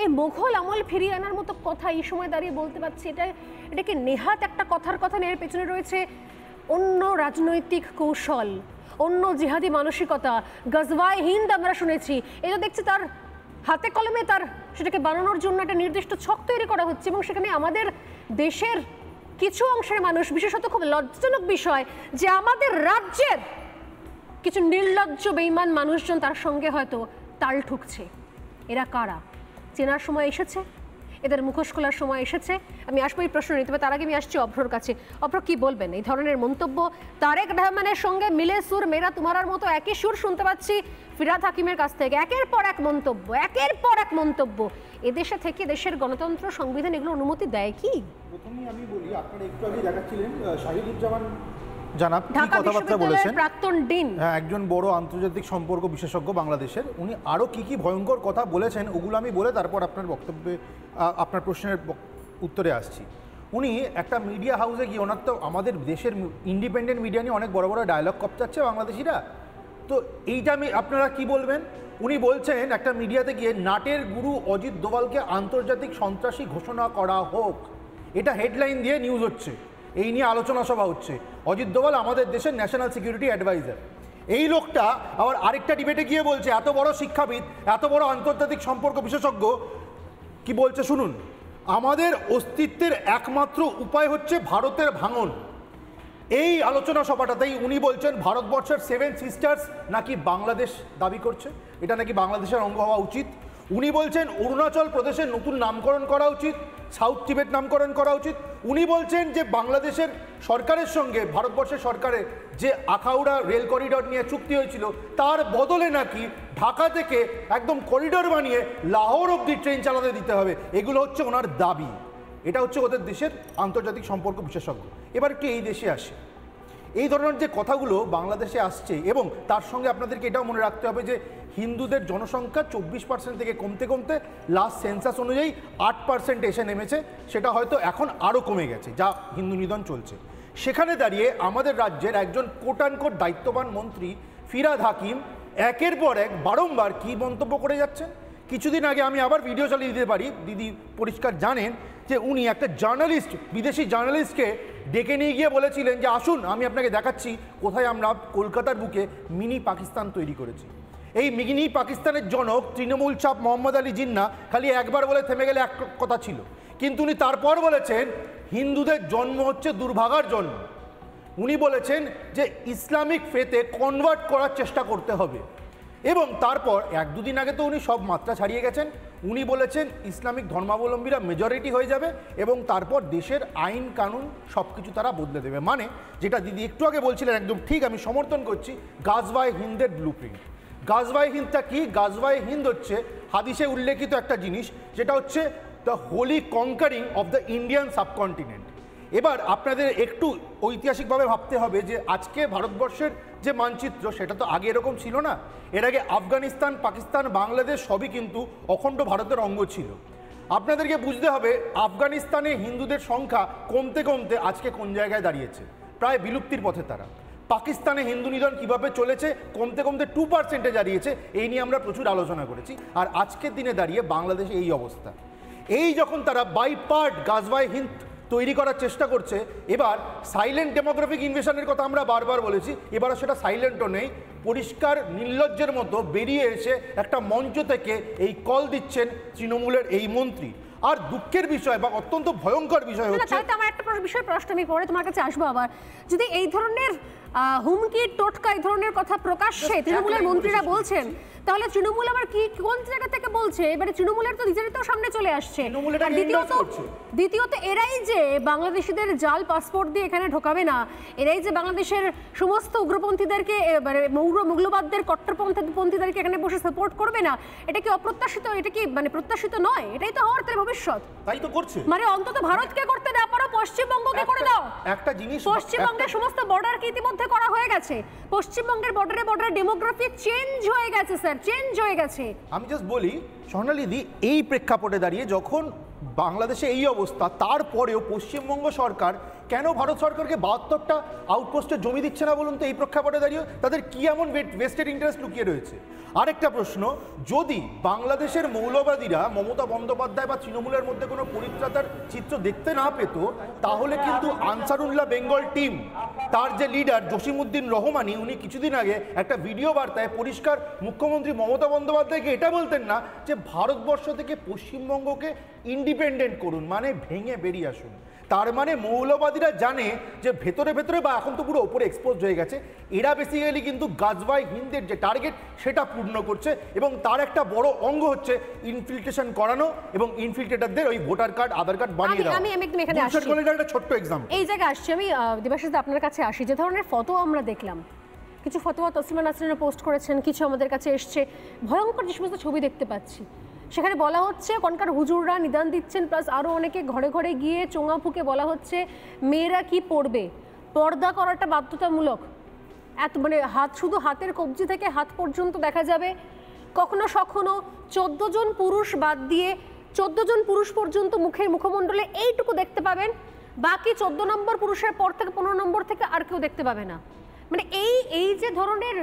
এই মোঘল আমল ফিরিয়ে আনার মতো কথা এই সময় দাঁড়িয়ে বলতে পারছি, এটাকে নেহাত একটা কথার কথা এর পেছনে রয়েছে অন্য রাজনৈতিক কৌশল, অন্য জিহাদি মানসিকতা, গজওয়ায়ে হিন্দ আমরা শুনেছি। এটা দেখছি তার হাতে কলমে তার সেটাকে বানানোর জন্য একটা নির্দিষ্ট ছক তৈরি করা হচ্ছে, এবং সেখানে আমাদের দেশের কিছু অংশের মানুষ, বিশেষত খুব লজ্জাজনক বিষয় যে আমাদের রাজ্যের কিছু নির্লজ্জ বেঈমান মানুষজন তার সঙ্গে হয়তো তাল ঠুকছে। এরা কারা? চেনার সময় এসেছে, এদের মুখোশ খোলার সময় এসেছে। আমি আসবো এই প্রশ্ন নিতে, তার আগে আমি আসছি অভ্রর কাছে। অভ্র, কি বলবেন এই ধরনের মন্তব্য? তারেক রহমানের সঙ্গে মিলে সুর মেরা তুমারার মতো একই সুর শুনতে পাচ্ছি ফিরহাদ হাকিমের কাছ থেকে, একের পর এক মন্তব্য, একের পর এক মন্তব্য। এদেশে থেকে দেশের গণতন্ত্র, সংবিধান এগুলো অনুমতি দেয় কি? প্রথমেই আমি বলি, আপনারা একটু আগে দেখাচ্ছিলেন শাহিদুজ্জামান জানাব কি ঢাকা কথাবার্তা বলেছেন, প্রাক্তন ডিন, হ্যাঁ, একজন বড় আন্তর্জাতিক সম্পর্ক বিশেষজ্ঞ বাংলাদেশের। উনি আরও কি ভয়ঙ্কর কথা বলেছেন ওগুলো আমি বলে তারপর আপনার বক্তব্যে, আপনার প্রশ্নের উত্তরে আসছি। উনি একটা মিডিয়া হাউসে গিয়ে, ওনার তো আমাদের দেশের ইন্ডিপেন্ডেন্ট মিডিয়া নিয়ে অনেক বড় বড় ডায়লগ কপচাচ্ছে বাংলাদেশিরা, তো এইটা আমি আপনারা কি বলবেন? উনি বলছেন একটা মিডিয়াতে গিয়ে, নাটের গুরু অজিত দোভালকে আন্তর্জাতিক সন্ত্রাসী ঘোষণা করা হোক, এটা হেডলাইন দিয়ে নিউজ হচ্ছে, এই নিয়ে আলোচনা সভা হচ্ছে। অজিত দোভাল আমাদের দেশের ন্যাশনাল সিকিউরিটি অ্যাডভাইজার। এই লোকটা আবার আরেকটা ডিবেটে গিয়ে বলছে, এত বড় শিক্ষাবিদ, এত বড় আন্তর্জাতিক সম্পর্ক বিশেষজ্ঞ, কি বলছে শুনুন, আমাদের অস্তিত্বের একমাত্র উপায় হচ্ছে ভারতের ভাঙন। এই আলোচনা সভাটাতেই উনি বলছেন ভারতবর্ষের 7 সিস্টার্স নাকি বাংলাদেশ দাবি করছে, এটা নাকি বাংলাদেশের অঙ্গ হওয়া উচিত। উনি বলছেন অরুণাচল প্রদেশের নতুন নামকরণ করা উচিত, সাউথ টিবেট নামকরণ করা উচিত। উনি বলছেন যে বাংলাদেশের সরকারের সঙ্গে ভারতবর্ষের সরকারের যে আখাউড়া রেল করিডর নিয়ে চুক্তি হয়েছিল, তার বদলে নাকি ঢাকা থেকে একদম করিডর বানিয়ে লাহোর অবধি ট্রেন চালাতে দিতে হবে। এগুলো হচ্ছে ওনার দাবি। এটা হচ্ছে ওদের দেশের আন্তর্জাতিক সম্পর্ক বিশেষজ্ঞ। এবার একটু এই দেশে আসে, এই ধরনের যে কথাগুলো বাংলাদেশে আসছে, এবং তার সঙ্গে আপনাদেরকে এটাও মনে রাখতে হবে যে হিন্দুদের জনসংখ্যা 24% থেকে কমতে কমতে লাস্ট সেন্সাস অনুযায়ী 8% এসে নেমেছে, সেটা হয়তো এখন আরও কমে গেছে, যা হিন্দু নিধন চলছে। সেখানে দাঁড়িয়ে আমাদের রাজ্যের একজন কোটানকোট দায়িত্ববান মন্ত্রী ফিরহাদ হাকিম একের পর এক বারংবার কী মন্তব্য করে যাচ্ছেন। কিছুদিন আগে আমি আবার ভিডিও চালিয়ে দিতে পারি, দিদি পরিষ্কার জানেন যে উনি একটা জার্নালিস্ট, বিদেশি জার্নালিস্টকে ডেকে নিয়ে গিয়ে বলেছিলেন যে আসুন আমি আপনাকে দেখাচ্ছি কোথায় আমরা কলকাতার বুকে মিনি পাকিস্তান তৈরি করেছি। এই মিনি পাকিস্তানের জনক তৃণমূল চাপ মোহাম্মদ আলী জিন্না খালি একবার বলে থেমে গেলে এক কথা ছিল, কিন্তু উনি তারপর বলেছেন হিন্দুদের জন্ম হচ্ছে দুর্ভাগার জন্ম। উনি বলেছেন যে ইসলামিক ফেতে কনভার্ট করার চেষ্টা করতে হবে, এবং তারপর 1-2 দিন আগে তো উনি সব মাত্রা ছাড়িয়ে গেছেন। উনি বলেছেন ইসলামিক ধর্মাবলম্বীরা মেজরিটি হয়ে যাবে এবং তারপর দেশের আইন কানুন সব কিছু তারা বদলে দেবে। মানে যেটা দিদি একটু আগে বলছিলেন একদম ঠিক, আমি সমর্থন করছি। গাজওয়ায়ে হিন্দের ব্লুপ্রিন্ট। গাজওয়ায়ে হিন্দটা কি? গাজওয়ায়ে হিন্দ হচ্ছে হাদিসে উল্লেখিত একটা জিনিস, যেটা হচ্ছে the Holi conquering of the Indian subcontinent. এবার আপনাদের একটু ঐতিহাসিকভাবে ভাবতে হবে যে আজকে ভারতবর্ষের যে মানচিত্র সেটা তো আগে এরকম ছিল না। এর আগে আফগানিস্তান, পাকিস্তান, বাংলাদেশ সবই কিন্তু অখণ্ড ভারতের অঙ্গ ছিল। আপনাদেরকে বুঝতে হবে আফগানিস্তানে হিন্দুদের সংখ্যা কমতে কমতে আজকে কোন জায়গায় দাঁড়িয়েছে, প্রায় বিলুপ্তির পথে তারা। পাকিস্তানে হিন্দু নিধন কীভাবে চলেছে, কমতে কমতে 2% দাঁড়িয়েছে, এই নিয়ে আমরা প্রচুর আলোচনা করেছি। আর আজকের দিনে দাঁড়িয়ে বাংলাদেশে এই অবস্থা। এই যখন তারা বাই পার্ট গাজওয়ায়ে হিন্দ তৈরি করার চেষ্টা করছে, এবার সাইলেন্ট ডেমোগ্রাফিক ইনভেশনের কথা আমরা বারবার বলেছি, এবার সেটা সাইলেন্টও নেই, পরিষ্কার নির্লজ্জের মতো বেরিয়ে এসে একটা মঞ্চ থেকে এই কল দিচ্ছেন তৃণমূলের এই মন্ত্রী। আর দুঃখের বিষয় বা অত্যন্ত ভয়ঙ্কর বিষয় হচ্ছে, আমার একটা বিষয় প্রশ্ন আমি পরে তোমার কাছে আসবো আবার, যদি এই ধরনের হুমকি টোটকা এই ধরনের কথা প্রকাশ্যে তৃণমূলের মন্ত্রীরা বলছেন, তাহলে তৃণমূল আবার কি কোন জায়গা থেকে বলছে? এবারে তৃণমূলের তো নিজেরই তো সামনে চলে আসছে। দ্বিতীয়ত এরাই যে বাংলাদেশিদের জাল পাসপোর্ট দিয়ে এখানে ঢোকাবে না, এরাই যে বাংলাদেশের সমস্ত উগ্রপন্থীদেরকে মৌলবাদদের কট্টরপন্থীদেরকে এখানে বসে সাপোর্ট করবে না, এটা কি অপ্রত্যাশিত? এটা কি মানে প্রত্যাশিত নয়? এটাই তো হওয়ার ভবিষ্যৎ। তাই তো করছে। মানে অন্তত ভারতকে করতে না পারো পশ্চিমবঙ্গকে করে দাও। একটা জিনিস, পশ্চিমবঙ্গের সমস্ত বর্ডার কি ইতিমধ্যে করা হয়ে গেছে? পশ্চিমবঙ্গের বর্ডারে ডেমোগ্রাফি চেঞ্জ হয়ে গেছে স্যার, চেঞ্জ হয়ে গেছে। আমি জাস্ট বলি স্বর্ণালীদি, এই প্রেক্ষাপটে দাঁড়িয়ে যখন বাংলাদেশে এই অবস্থা, তারপরেও পশ্চিমবঙ্গ সরকার কেন ভারত সরকারকে 72টা আউটপোস্টের জমি দিচ্ছে না বলুন তো? এই প্রেক্ষাপটে দাঁড়িয়ে তাদের কি এমন ভেস্টেড ইন্টারেস্ট লুকিয়ে রয়েছে? আরেকটা প্রশ্ন, যদি বাংলাদেশের মৌলবাদীরা মমতা বন্দ্যোপাধ্যায় বা তৃণমূলের মধ্যে কোনো পরিত্রাতার চিত্র দেখতে না পেত, তাহলে কিন্তু আনসারুল্লাহ বেঙ্গল টিম, তার যে লিডার জসিমউদ্দিন রহমানি, উনি কিছুদিন আগে একটা ভিডিও বার্তায় পরিষ্কার মুখ্যমন্ত্রী মমতা বন্দ্যোপাধ্যায়কে এটা বলতেন না যে ভারতবর্ষ থেকে পশ্চিমবঙ্গকে ইন্ডিপেন্ডেন্ট করুন, মানে ভেঙে বেরিয়ে আসুন। তার মানে মৌলবাদীরা জানে যে ভেতরে ভেতরে বা এখন তো পুরো ওপরে এক্সপোজ হয়ে গেছে, এরা বেসিক্যালি কিন্তু গাজওয়ায়ে হিন্দের যে টার্গেট সেটা পূর্ণ করছে, এবং তার একটা বড় অঙ্গ হচ্ছে ইনফিল্ট্রেশন করানো এবং ইনফিল্ট্রেটরদের ওই ভোটার কার্ড, আধার কার্ড বানিয়ে দেওয়া। আমি একদম এখানে আসছি, একটা ছোট্ট এক্সাম্পল এই জায়গায় আসছি আমি। দেবাশিস আপনার কাছে আসি, যে ধরনের ফটোয়া আমরা দেখলাম, কিছু ফটোয়া তসলিমা নাসরিনও পোস্ট করেছেন, কিছু আমাদের কাছে এসছে, ভয়ঙ্কর যে সমস্ত ছবি দেখতে পাচ্ছি, সেখানে বলা হচ্ছে কোনকার হুজুররা নিদান দিচ্ছেন, প্লাস আরও অনেকে ঘরে ঘরে গিয়ে চোঙা ফুঁকে বলা হচ্ছে মেয়েরা কি পরবে, পর্দা করাটা বাধ্যতামূলক। এত মানে শুধু হাতের কবজি থেকে হাত পর্যন্ত দেখা যাবে। কখনো সখনো 14 জন পুরুষ বাদ দিয়ে 14 জন পুরুষ পর্যন্ত মুখমণ্ডলে এইটুকু দেখতে পাবেন, বাকি 14 নম্বর পুরুষের পর থেকে 15 নম্বর থেকে আর কেউ দেখতে পাবে না। মানে এই যে ধরনের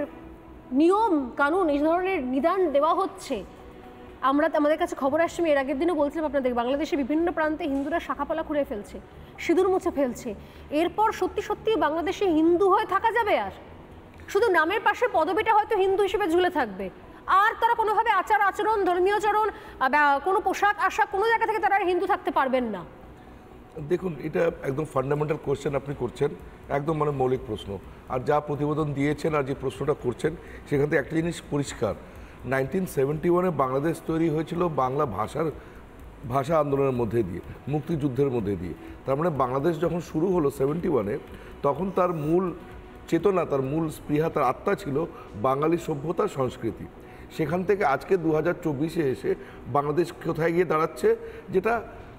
নিয়ম কানুন, এই ধরনের নিদান দেওয়া হচ্ছে, আমাদের কাছে খবর আসছে, আমি এর আগের দিনও বলছিলাম আপনাদের, বাংলাদেশের বিভিন্ন প্রান্তে হিন্দুরা শাখাপালা খুঁড়ে ফেলছে, সিঁদুর মুছে ফেলছে। এরপর সত্যি সত্যি বাংলাদেশে হিন্দু হয়ে থাকা যাবে? আর শুধু নামের পাশে পদবিটা হয়তো হিন্দু হিসেবে ঝুলে থাকবে, আর তারা কোনোভাবে আচরণ, ধর্মীয় চরণ, কোনো পোশাক আশাক কোনো জায়গা থেকে তারা হিন্দু থাকতে পারবেন না। দেখুন, এটা একদম ফান্ডামেন্টাল কোয়েশ্চেন আপনি করছেন, একদম মানে মৌলিক প্রশ্ন। আর যা প্রতিবেদন দিয়েছেন আর যে প্রশ্নটা করছেন, সেখান থেকে একটা জিনিস পরিষ্কার, 1971-এ বাংলাদেশ তৈরি হয়েছিল বাংলা ভাষা আন্দোলনের মধ্যে দিয়ে, মুক্তিযুদ্ধের মধ্যে দিয়ে। তার মানে বাংলাদেশ যখন শুরু হলো 71-এ, তখন তার মূল চেতনা, তার মূল স্পৃহা, তার আত্মা ছিল বাঙালি সভ্যতা, সংস্কৃতি। সেখান থেকে আজকে 2024-এ এসে বাংলাদেশ কোথায় গিয়ে দাঁড়াচ্ছে, যেটা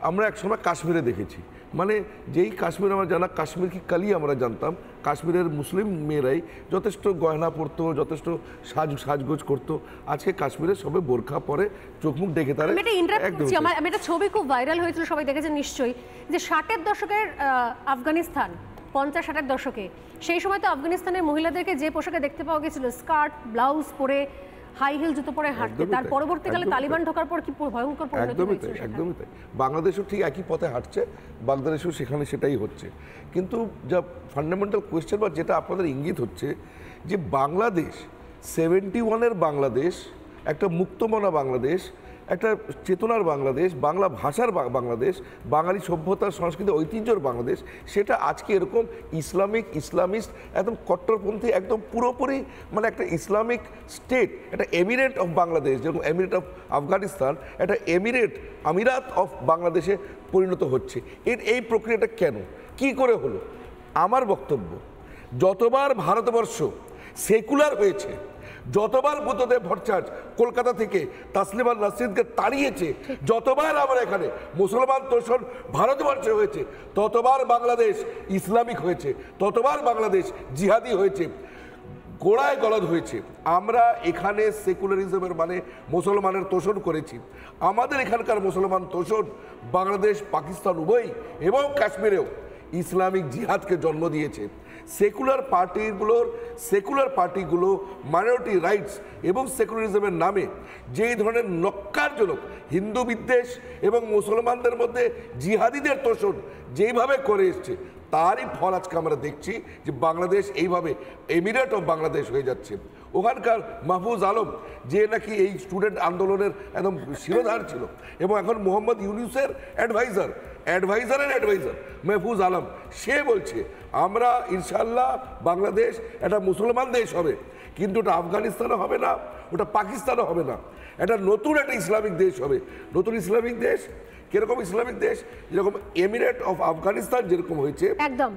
আমরা একসময় কাশ্মীরে দেখেছি। মানে যেই কাশ্মীর আমরা জানা, কাশ্মীর কি কালি আমরা জানতাম, কাশ্মীরের মুসলিম মেয়েরাই যথেষ্ট গয়না পরতো, যথেষ্ট সাজগোজ করতো। আজকে কাশ্মীরে সবে বোরখা পরে, চোখ মুখ ডেকে তারা। আমি একটা ছবি খুব ভাইরাল হয়েছিল, সবাই দেখেছেন নিশ্চয়ই, যে 60-এর দশকের আফগানিস্তান, 50-60-এর দশকে, সেই সময় তো আফগানিস্তানের মহিলাদেরকে যে পোশাকে দেখতে পাওয়া গেছিল, স্কার্ট ব্লাউজ পরে, হাই হিল জুতো পরে হাঁটতে, তার পরবর্তীকালে তালিবান ঢোকার পর কি ভয়ঙ্কর পরিণতি হয়েছে। একদমই তাই। বাংলাদেশও ঠিক একই পথে হাঁটছে, বাংলাদেশেও সেখানে সেটাই হচ্ছে। কিন্তু যা ফান্ডামেন্টাল কোয়েশ্চেন বা যেটা আপনাদের ইঙ্গিত হচ্ছে, যে বাংলাদেশ 71-এর বাংলাদেশ, একটা মুক্তমনা বাংলাদেশ, একটা চেতনার বাংলাদেশ, বাংলা ভাষার বাংলাদেশ, বাঙালি সভ্যতার সংস্কৃতি ঐতিহ্যর বাংলাদেশ, সেটা আজকে এরকম ইসলামিস্ট একদম কট্টরপন্থী, একদম পুরোপুরি মানে একটা ইসলামিক স্টেট, একটা এমিরেট অফ বাংলাদেশ, যেরকম এমিরেট অফ আফগানিস্তান একটা আমিরাত অফ বাংলাদেশে পরিণত হচ্ছে। এই প্রক্রিয়াটা কেন, কি করে হলো? আমার বক্তব্য, যতবার ভারতবর্ষ সেকুলার হয়েছে, যতবার বুদ্ধদেব ভট্টাচার্য কলকাতা থেকে তাসলিমা নাসরিনকে তাড়িয়েছে, যতবার আমার এখানে মুসলমান তোষণ ভারতবর্ষে হয়েছে, ততবার বাংলাদেশ ইসলামিক হয়েছে, ততবার বাংলাদেশ জিহাদি হয়েছে, গোড়ায় গলদ হয়েছে। আমরা এখানে সেকুলারিজমের মানে মুসলমানের তোষণ করেছি। আমাদের এখানকার মুসলমান তোষণ বাংলাদেশ, পাকিস্তান উভয়ই এবং কাশ্মীরেও ইসলামিক জিহাদকে জন্ম দিয়েছে। সেকুলার পার্টিগুলো মাইনরিটি রাইটস এবং সেকুলারিজমের নামে যেই ধরনের নক্কারজনক হিন্দু বিদ্বেষ এবং মুসলমানদের মধ্যে জিহাদিদের তোষণ যেইভাবে করে এসছে, তারই ফল আজকে আমরা দেখছি যে বাংলাদেশ এইভাবে এমিরেট অফ বাংলাদেশ হয়ে যাচ্ছে। ওখানকার মাহফুজ আলম, যে নাকি এই স্টুডেন্ট আন্দোলনের একদম শিরোধার ছিল এবং এখন মোহাম্মদ ইউনূসের অ্যাডভাইজার মাহফুজ আলম, সে বলছে আমরা ইনশাল্লাহ বাংলাদেশ একটা মুসলমান দেশ হবে, কিন্তু ওটা আফগানিস্তানও হবে না, ওটা পাকিস্তানও হবে না, এটা নতুন একটা ইসলামিক দেশ হবে। নতুন ইসলামিক দেশ কিরকম? ইসলামিক দেশ যেরকম এমিরেট অফ আফগানিস্তান যেরকম হয়েছে, একদম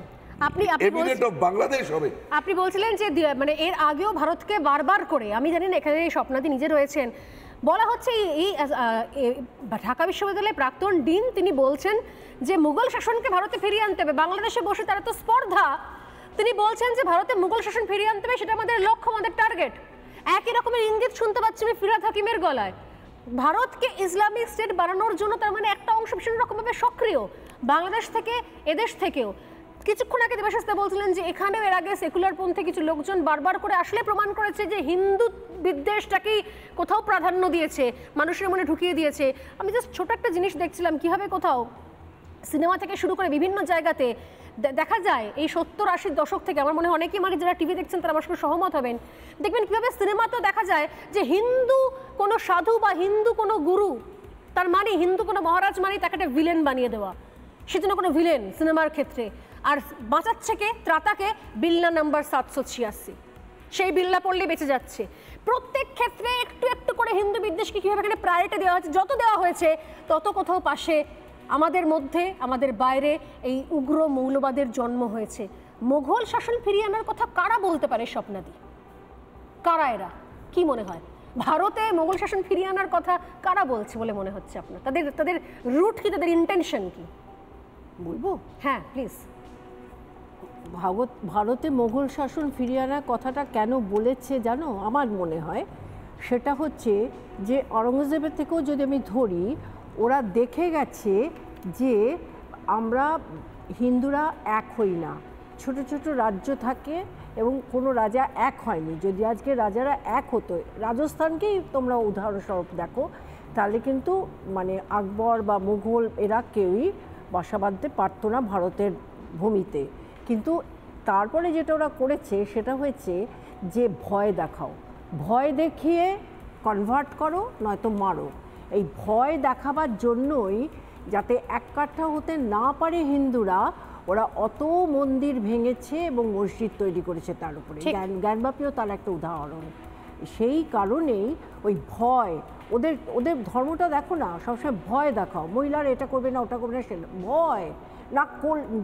এমিরেট অফ বাংলাদেশ হবে। আপনি বলছিলেন যে মানে এর আগেও ভারতকে বারবার করে, আমি জানি না এখানে স্বপ্নাদি নিজে রয়েছেন, বলা হচ্ছে এই ঢাকা বিশ্ববিদ্যালয়ের প্রাক্তন ডিন তিনি বলছেন যে মুঘল শাসনকে ভারতে ফিরিয়ে আনতে হবে। বাংলাদেশে বসে তারা তো স্পর্ধা, তিনি বলছেন যে ভারতে মুঘল শাসন ফিরিয়ে আনতে হবে, সেটা আমাদের লক্ষ্য, আমাদের টার্গেট। একই রকমের ইঙ্গিত শুনতে পাচ্ছি আমি ফিরহাদ হাকিমের গলায়। ভারতকে ইসলামিক স্টেট বানানোর জন্য তার মানে একটা অংশ ভীষণ রকমভাবে সক্রিয়, বাংলাদেশ থেকে এদেশ থেকেও। কিছুক্ষণ আগে দেবাশিস বলছিলেন যে এখানেও এর আগে সেকুলার পন্থী কিছু লোকজন বারবার করে আসলে প্রমাণ করেছে যে হিন্দু বিদ্বেষটাকেই কোথাও প্রাধান্য দিয়েছে, মানুষের মনে ঢুকিয়ে দিয়েছে। আমি জাস্ট ছোট একটা জিনিস দেখছিলাম, কিভাবে কোথাও সিনেমা থেকে শুরু করে বিভিন্ন জায়গাতে দেখা যায় এই 70-80 দশক থেকে, আমার মনে হয় অনেকেই মানে যারা টিভি দেখছেন তারা আমার সঙ্গে সহমত হবেন, দেখবেন কীভাবে সিনেমাতেও দেখা যায় যে হিন্দু কোনো সাধু বা হিন্দু কোনো গুরু, তার মানে হিন্দু কোনো মহারাজ মানে তাকে একটা ভিলেন বানিয়ে দেওয়া, সেজন্য কোনো ভিলেন সিনেমার ক্ষেত্রে। আর বাঁচাচ্ছে কে? ত্রাতাকে বিল্লা নাম্বার 786, সেই বিল্লা পড়লে বেঁচে যাচ্ছে। প্রত্যেক ক্ষেত্রে একটু একটু করে হিন্দু বিদ্বেষকে কীভাবে এখানে প্রায়োরিটি দেওয়া হয়েছে, যত দেওয়া হয়েছে তত কোথাও পাশে আমাদের মধ্যে আমাদের বাইরে এই উগ্র মৌলবাদের জন্ম হয়েছে। মোঘল শাসন ফিরিয়ে আনার কথা কারা বলতে পারে স্বপ্নাদি? কারা এরা? কি মনে হয় ভারতে মোগল শাসন ফিরিয়ে আনার কথা কারা বলছে বলে মনে হচ্ছে আপনার? তাদের রুট কি, তাদের ইন্টেনশন কি বলবো? হ্যাঁ প্লিজ। ভারতে মোগল শাসন ফিরিয়ে আনার কথাটা কেন বলেছে জানো? আমার মনে হয় সেটা হচ্ছে যে আওরঙ্গজেবের থেকেও যদি আমি ধরি, ওরা দেখে গেছে যে আমরা হিন্দুরা এক হই না, ছোট ছোট রাজ্য থাকে এবং কোনো রাজা এক হয়নি। যদি আজকে রাজারা এক হতো, রাজস্থানকেই তোমরা উদাহরণস্বরূপ দেখো, তাহলে কিন্তু মানে আকবর বা মুঘল এরা কেউই বাসা বাঁধতে পারতো না ভারতের ভূমিতে। কিন্তু তারপরে যেটা ওরা করেছে সেটা হয়েছে যে ভয় দেখাও, ভয় দেখিয়ে কনভার্ট করো নয়তো মারো। এই ভয় দেখাবার জন্যই যাতে এক কাঠা হতে না পারে হিন্দুরা, ওরা অত মন্দির ভেঙেছে এবং মসজিদ তৈরি করেছে তার উপরে। জ্ঞানবাপীও তার একটা উদাহরণ। সেই কারণেই ওই ভয়, ওদের ধর্মটা দেখো না, সবসময় ভয় দেখাও, মহিলারা এটা করবে না ওটা করবে না, সেটা ভয় না,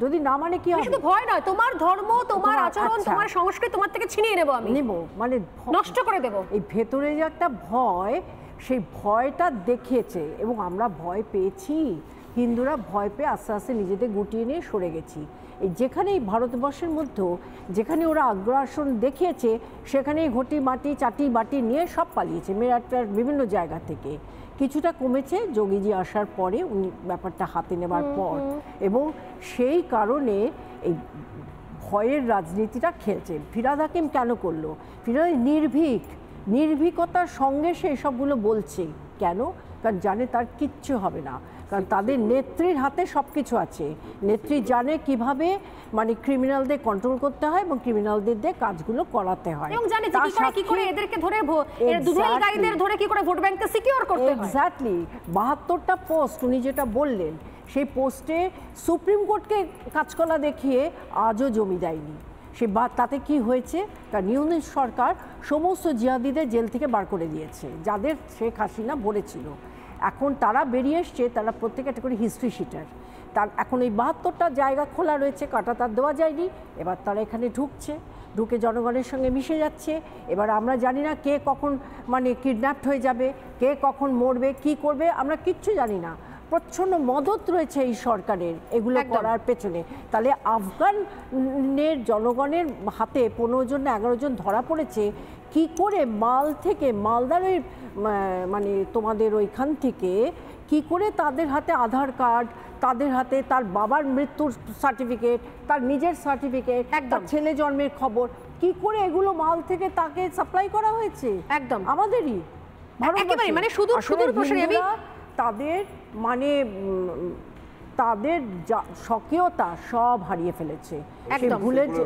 যদি না মানে কি হবে? শুধু ভয় নয়, তোমার ধর্ম, তোমার আচরণ, তোমার সংস্কৃতি তোমার থেকে ছিনিয়ে নেব, আমি নেব, মানে নষ্ট করে দেব। এই ভেতরে যে একটা ভয়, সেই ভয়টা দেখিয়েছে এবং আমরা ভয় পেয়েছি। হিন্দুরা ভয় পেয়ে আস্তে আস্তে নিজেদের গুটিয়ে নিয়ে সরে গেছি। এই যেখানে এই ভারতবর্ষের মধ্যে যেখানে ওরা আগ্রাসন দেখিয়েছে, সেখানেই ঘটি মাটি চাটি বাটি নিয়ে সব পালিয়েছে মেরাটার বিভিন্ন জায়গা থেকে। কিছুটা কমেছে যোগীজি আসার পরে, উনি ব্যাপারটা হাতে নেবার পর, এবং সেই কারণে এই ভয়ের রাজনীতিটা খেলছে। ফিরহাদ হাকিম কেন করলো? ফিরহাদ নির্ভীকতার সঙ্গে সে এসবগুলো বলছে। কেন? কারণ জানে তার কিচ্ছু হবে না। কারণ তাদের নেত্রীর হাতে সব কিছু আছে। নেত্রী জানে কিভাবে মানে ক্রিমিনালদের কন্ট্রোল করতে হয় এবং ক্রিমিনালদের দিয়ে কাজগুলো করাতে হয়, এবং জানে কি করে এদেরকে ধরে দুধেলকারীদের ধরে কি করে ভোট ব্যাংককে সিকিউর করতে হয়। এক্স্যাক্টলি 72টা পোস্ট উনি যেটা বললেন, সেই পোস্টে সুপ্রিম কোর্টকে কাজকলা দেখিয়ে আজও জমি দেয়নি। তাতে কি হয়েছে, কারণ ইউনিট সরকার সমস্ত জিহাদিদের জেল থেকে বার করে দিয়েছে, যাদের শেখ হাসিনা ভরেছিল। এখন তারা বেরিয়ে এসছে, তারা প্রত্যেকে একটা করে হিস্ট্রি শিটার। তার এখন এই 72টা জায়গা খোলা রয়েছে, কাটা তার দেওয়া যায়নি। এবার তারা এখানে ঢুকে জনগণের সঙ্গে মিশে যাচ্ছে। এবার আমরা জানি না কে কখন মানে কিডন্যাপ হয়ে যাবে, কে কখন মরবে, কি করবে, আমরা কিচ্ছু জানি না। প্রচ্ছন্ন মদত রয়েছে এই সরকারের এগুলো করার পেছনে। তাহলে আফগানের জনগণের হাতে 15 জন না 11 জন ধরা পড়েছে কি করে মালদার ওই মানে তোমাদের ওইখান থেকে কি করে তাদের হাতে আধার কার্ড, তাদের হাতে তার বাবার মৃত্যুর সার্টিফিকেট, তার নিজের সার্টিফিকেট, তার ছেলে জন্মের খবর, কি করে এগুলো মাল থেকে তাকে সাপ্লাই করা হয়েছে। একদম আমাদেরই মানে সুদূর প্রসারী। তাদের মানে তাদের স্বকীয়তা সব হারিয়ে ফেলেছে, ভুলেছে।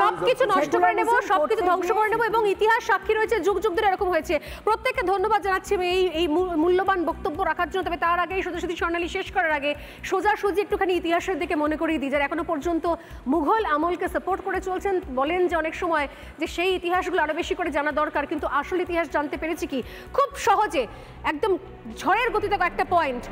সবকিছু নষ্ট করে নেব, সবকিছু ধ্বংস করে নেব, এবং ইতিহাস সাক্ষী রয়েছে, যুগ যুগ ধরে এরকম হয়েছে। প্রত্যেককে ধন্যবাদ জানাচ্ছি এই মূল্যবান বক্তব্য রাখার জন্য। তবে তার আগে সোজাসুজি স্বর্ণালী শেষ করার আগে সোজাসুজি একটুখানি ইতিহাসের দিকে মনে করিয়ে দিই, যারা এখনো পর্যন্ত মুঘল আমলকে সাপোর্ট করে চলছেন, বলেন যে অনেক সময় যে সেই ইতিহাসগুলো আরো বেশি করে জানা দরকার, কিন্তু আসল ইতিহাস জানতে পেরেছি কি খুব সহজে, একদম ঝড়ের গতিতে একটা পয়েন্ট।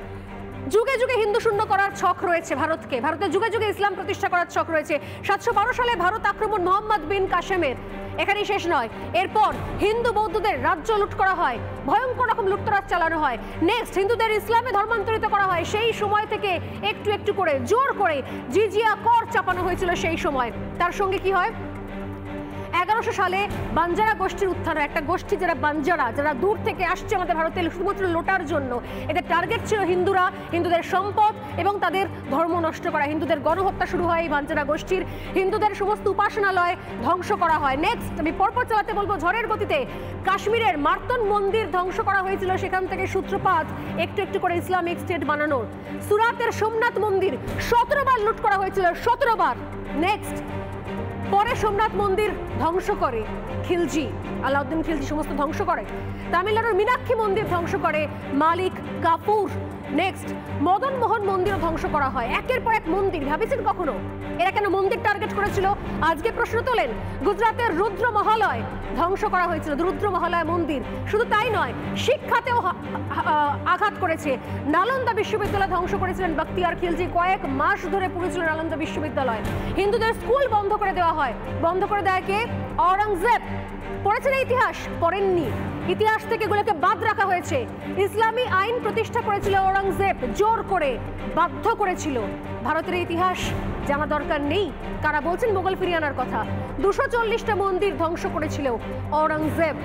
যুগে যুগে হিন্দু শূন্য করার ছক রয়েছে ভারতকে, ভারতে যুগে যুগে ইসলাম প্রতিষ্ঠা করার ছক রয়েছে। 712 সালে ভারত আক্রমণ মোহাম্মদ বিন কাসেমের, এখানেই শেষ নয়। এরপর হিন্দু বৌদ্ধদের রাজ্য লুট করা হয়, ভয়ঙ্কর রকম লুটতরাজ চালানো হয়। নেক্সট হিন্দুদের ইসলামে ধর্মান্তরিত করা হয়। সেই সময় থেকে একটু একটু করে জোর করে জিজিয়া কর চাপানো হয়েছিল সেই সময়। তার সঙ্গে কি হয়, 1100 সালে বাঞ্জারা গোষ্ঠীর উত্থান, একটা গোষ্ঠী যারা বাঞ্জারা, যারা দূর থেকে আসছে আমাদের ভারতে শুধুমাত্র লোটার জন্য। এদের টার্গেট ছিল হিন্দুরা, হিন্দুদের সম্পদ এবং তাদের ধর্ম নষ্ট করা। হিন্দুদের গণহত্যা শুরু হয় এই বাঞ্জারা গোষ্ঠীর, হিন্দুদের সমস্ত উপাসনালয় ধ্বংস করা হয়। নেক্সট আমি পরপর চালাতে বলবো ঝড়ের গতিতে। কাশ্মীরের মার্তন মন্দির ধ্বংস করা হয়েছিল, সেখান থেকে সূত্রপাত একটু একটু করে ইসলামিক স্টেট বানানোর। সুরাতের সোমনাথ মন্দির 17 বার লুট করা হয়েছিল, 17 বার। নেক্সট পরে সোমনাথ মন্দির ধ্বংস করে খিলজি, আলাউদ্দিন খিলজি সমস্ত ধ্বংস করে। তামিলনাড়ুর মীনাক্ষী মন্দির ধ্বংস করে মালিক কাপুর। নেক্সট মদন মোহন মন্দির ধ্বংস করা হয়। একের পর এক মন্দির, ভাবেছেন কখনো এরা কেন মন্দির টার্গেট করেছিল? আজকে প্রশ্ন তোলেন। গুজরাটের রুদ্র মহালয় ধ্বংস করা হয়েছিল, রুদ্র মহালয় মন্দির। শুধু তাই নয়, শিক্ষাতেও আঘাত করেছে। নালন্দা বিশ্ববিদ্যালয় ধ্বংস করেছিলেন বখতিয়ার খিলজি, কয়েক মাস ধরে পুড়েছিল নালন্দা বিশ্ববিদ্যালয়। হিন্দুদের স্কুল বন্ধ করে দেওয়া হয়, বন্ধ করে দেয় কে? আওরঙ্গজেব। পড়েছেন ইতিহাস? পড়েননি। ইতিহাস থেকে এগুলোকে বাদ রাখা হয়েছে। ইসলামী আইন প্রতিষ্ঠা করেছিল আওরঙ্গজেব, জোর করে বাধ্য করেছিল। ভারতের ইতিহাস জানা দরকার নেই? কারা বলছেন মোগল ফিরিয়ে আনার কথা? 240টা মন্দির ধ্বংস করেছিল আওরঙ্গজেব।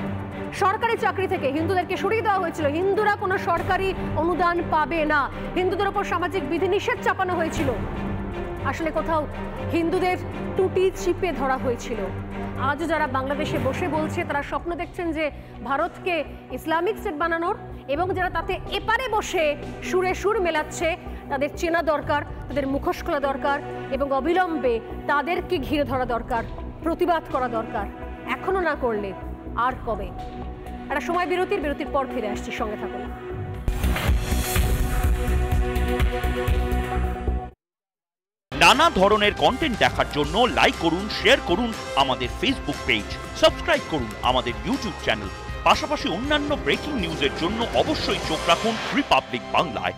সরকারি চাকরি থেকে হিন্দুদেরকে সরিয়ে দেওয়া হয়েছিল, হিন্দুরা কোনো সরকারি অনুদান পাবে না। হিন্দুদের উপর সামাজিক বিধিনিষেধ চাপানো হয়েছিল। আসলে কোথাও হিন্দুদের টুটি চিপে ধরা হয়েছিল। আজও যারা বাংলাদেশে বসে বলছে, তারা স্বপ্ন দেখছেন যে ভারতকে ইসলামিক স্টেট বানানোর, এবং যারা তাতে এপারে বসে সুরে সুর মেলাচ্ছে, তাদের চেনা দরকার, তাদের মুখোশ খোলা দরকার, এবং অবিলম্বে তাদেরকে ঘিরে ধরা দরকার, প্রতিবাদ করা দরকার। এখনো না করলে আর কবে? একটা সময় বিরতির পর ফিরে আসছি, সঙ্গে থাকুন। নানা ধরনের কন্টেন্ট দেখার জন্য লাইক করুন, শেয়ার করুন আমাদের ফেসবুক পেজ, সাবস্ক্রাইব করুন আমাদের ইউটিউব চ্যানেল। পাশাপাশি অন্যান্য ব্রেকিং নিউজের জন্য অবশ্যই চোখ রাখুন রিপাবলিক বাংলায়।